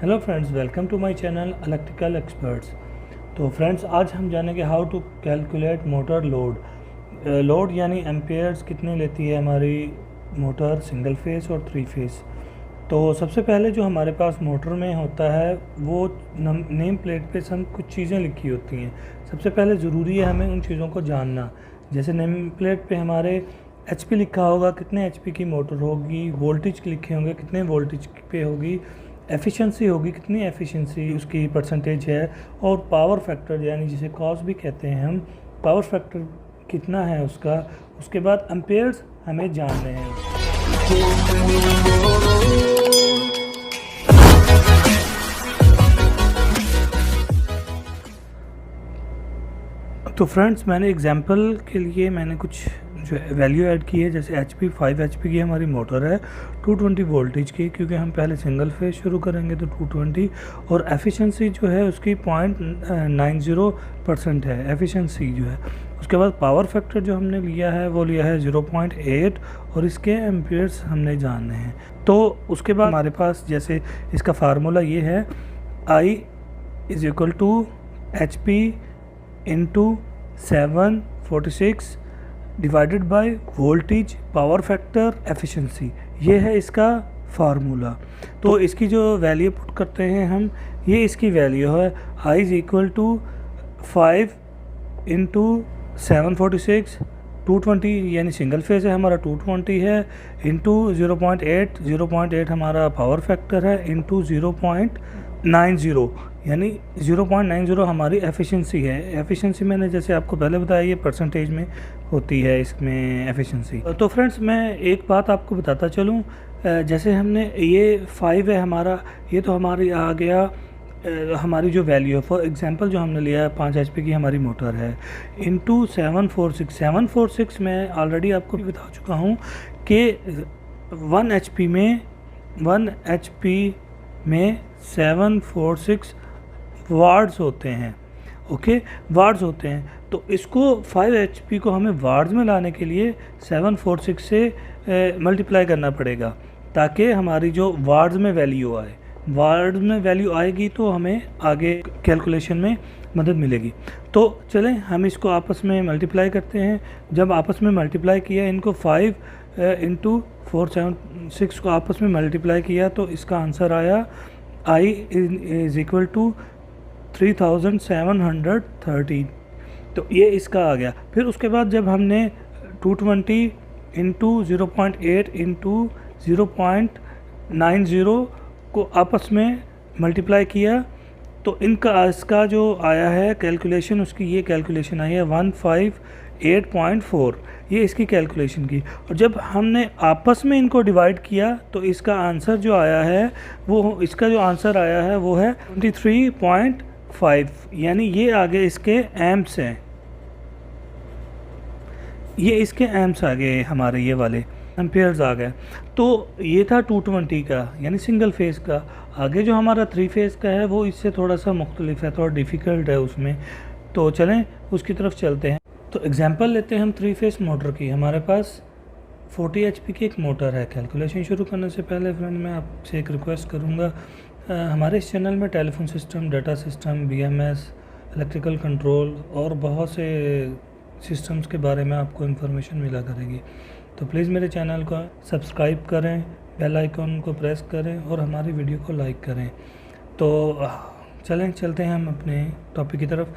Hello friends, welcome to my channel electrical experts. तो friends, आज हम जानेंगे how to calculate motor load. Load यानी एम्पेयर्स कितने लेती है हमारी मोटर, सिंगल फेस और थ्री फेस। तो सबसे पहले जो हमारे पास मोटर में होता है वो नेम प्लेट पे सब कुछ चीज़ें लिखी होती हैं। सबसे पहले ज़रूरी है हमें उन चीज़ों को जानना। जैसे नेम प्लेट पे हमारे एचपी लिखा होगा, कितने एचपी की मोटर होगी, वोल्टेज लिखे होंगे, कितने वोल्टेज पे होगी, एफिशिएंसी होगी, कितनी एफिशिएंसी उसकी परसेंटेज है, और पावर फैक्टर यानी जिसे कॉस भी कहते हैं हम, पावर फैक्टर कितना है उसका। उसके बाद एम्पेयर्स हमें जानने हैं। तो फ्रेंड्स, मैंने एग्जांपल के लिए मैंने कुछ जो वैल्यू ऐड की है। जैसे एच पी 5 एच पी की हमारी मोटर है 220 वोल्टेज की, क्योंकि हम पहले सिंगल फेज शुरू करेंगे तो 220, और एफिशिएंसी जो है उसकी 0.90% है एफिशिएंसी जो है। उसके बाद पावर फैक्टर जो हमने लिया है वो लिया है 0.8, और इसके एम्पेयर्स हमने जानने हैं। तो उसके बाद हमारे पास जैसे इसका फार्मूला ये है, I is equal to H P into 746 divided by voltage, power factor, efficiency. ये है इसका फार्मूला। तो इसकी जो वैल्यू पुट करते हैं हम, ये इसकी वैल्यू है I is equal to 5 into 746, 220 यानी सिंगल फेज है हमारा 220 है, इंटू 0.8 हमारा पावर फैक्टर है, इंटू 0.90 यानी 0.90 हमारी एफिशिएंसी है। एफिशिएंसी मैंने जैसे आपको पहले बताया, ये परसेंटेज में होती है इसमें एफिशिएंसी। तो फ्रेंड्स, मैं एक बात आपको बताता चलूँ। जैसे हमने ये 5 है हमारा, ये तो हमारी आ गया हमारी जो वैल्यू है। फॉर एग्जांपल जो हमने लिया है 5 एचपी की हमारी मोटर है, इंटू 746 मैं ऑलरेडी आपको बता चुका हूँ कि 1 एचपी में 746 वाट्स होते हैं। ओके, वाट्स होते हैं। तो इसको 5 एचपी को हमें वाट्स में लाने के लिए 746 से मल्टीप्लाई करना पड़ेगा, ताकि हमारी जो वाट्स में वैल्यू आए। वाट्स में वैल्यू आएगी तो हमें आगे कैलकुलेशन में मदद मिलेगी। तो चलें हम इसको आपस में मल्टीप्लाई करते हैं। जब आपस में मल्टीप्लाई किया इनको 5 इंटू 476 को आपस में मल्टीप्लाई किया तो इसका आंसर आया I इज इक्वल टू 3730। तो ये इसका आ गया। फिर उसके बाद जब हमने 220 इंटू 0.8 इंटू 0.90 को आपस में मल्टीप्लाई किया तो इसका जो आया है कैलकुलेशन, उसकी ये कैलकुलेशन आई है 158.4। ये इसकी कैलकुलेशन की, और जब हमने आपस में इनको डिवाइड किया तो इसका आंसर जो आया है वो, इसका जो आंसर आया है वो है 23.5। यानी ये आगे इसके एम्प्स हैं, ये इसके एम्प्स आ गए हमारे, ये वाले एम्पेयर्स आ गए। तो ये था 220 का यानी सिंगल फेस का। आगे जो हमारा 3 फेस का है वो इससे थोड़ा सा मुख्तलिफ है, थोड़ा डिफ़िकल्ट है उसमें। तो चलें उसकी तरफ चलते हैं। तो एग्जांपल लेते हैं हम 3 फेस मोटर की। हमारे पास 40 एचपी की एक मोटर है। कैलकुलेशन शुरू करने से पहले फ्रेंड मैं आपसे एक रिक्वेस्ट करूँगा, हमारे इस चैनल में telephone system, data system, BMS, electrical control और बहुत से सिस्टम्स के बारे में आपको इन्फॉर्मेशन मिला करेगी। तो प्लीज़ मेरे चैनल को सब्सक्राइब करें, बेल आइकन को प्रेस करें और हमारी वीडियो को लाइक करें। तो चलते हैं हम अपने टॉपिक की तरफ।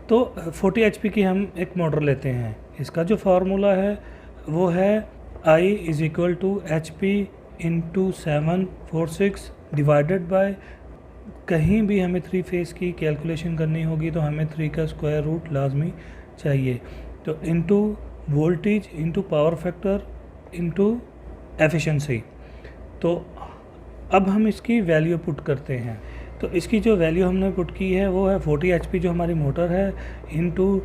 तो 40 एचपी की हम एक मोटर लेते हैं। इसका जो फार्मूला है वो है I is equal to H P into 746 divided by, कहीं भी हमें 3 फेस की कैलकुलेशन करनी होगी तो हमें 3 का स्क्वायर रूट लाजमी चाहिए। तो into voltage into power factor into efficiency. तो अब हम इसकी वैल्यू पुट करते हैं। तो इसकी जो वैल्यू हमने पुट की है वो है 40 एचपी जो हमारी मोटर है, इंटू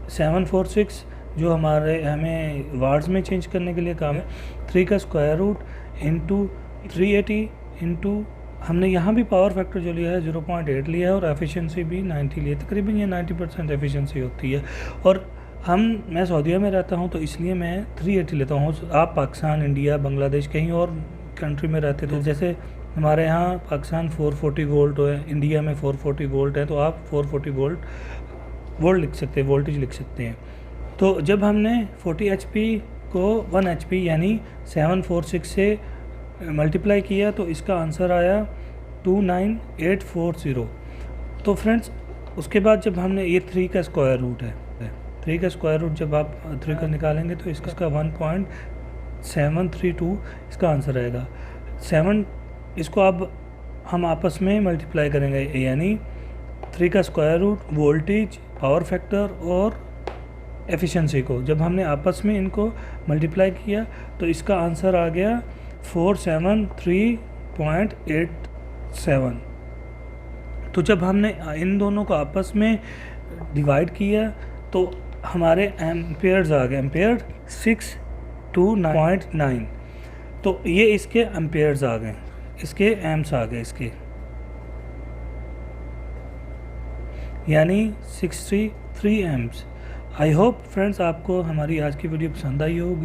746 जो हमें वाट्स में चेंज करने के लिए काम है, 3 का स्क्वायर रूट इंटू 380 इंटू हमने यहाँ भी पावर फैक्टर जो लिया है 0.8 लिया है, और एफिशिएंसी भी 90 लिया है। तकरीबन ये 90% एफिशिएंसी होती है। और मैं सऊदीया में रहता हूँ तो इसलिए मैं 380 लेता हूँ। आप पाकिस्तान, इंडिया, बांग्लादेश कहीं और कंट्री में रहते तो जैसे हमारे यहाँ पाकिस्तान 440 वोल्ट है, इंडिया में 440 वोल्ट है, तो आप 440 वोल्ट लिख सकते हैं, वोल्टेज लिख सकते हैं। तो जब हमने 40 HP को 1 HP यानी 746 से मल्टीप्लाई किया तो इसका आंसर आया 29840। तो फ्रेंड्स उसके बाद जब हमने ये 3 का स्क्वायर रूट है, 3 का स्क्वायर रूट जब आप 3 का निकालेंगे तो इसका 1.732 इसका आंसर आएगा। 7 इसको अब हम आपस में मल्टीप्लाई करेंगे, यानी 3 का square root, voltage, power factor और एफिशिएंसी को जब हमने आपस में इनको मल्टीप्लाई किया तो इसका आंसर आ गया 473.87। तो जब हमने इन दोनों को आपस में डिवाइड किया तो हमारे एम्पेयर्स आ गए, एम्पेयर 629.9। तो ये इसके एम्पेयर्स आ गए, इसके एम्स आ गए इसके, यानी 63 एम्स। आई होप फ्रेंड्स आपको हमारी आज की वीडियो पसंद आई होगी।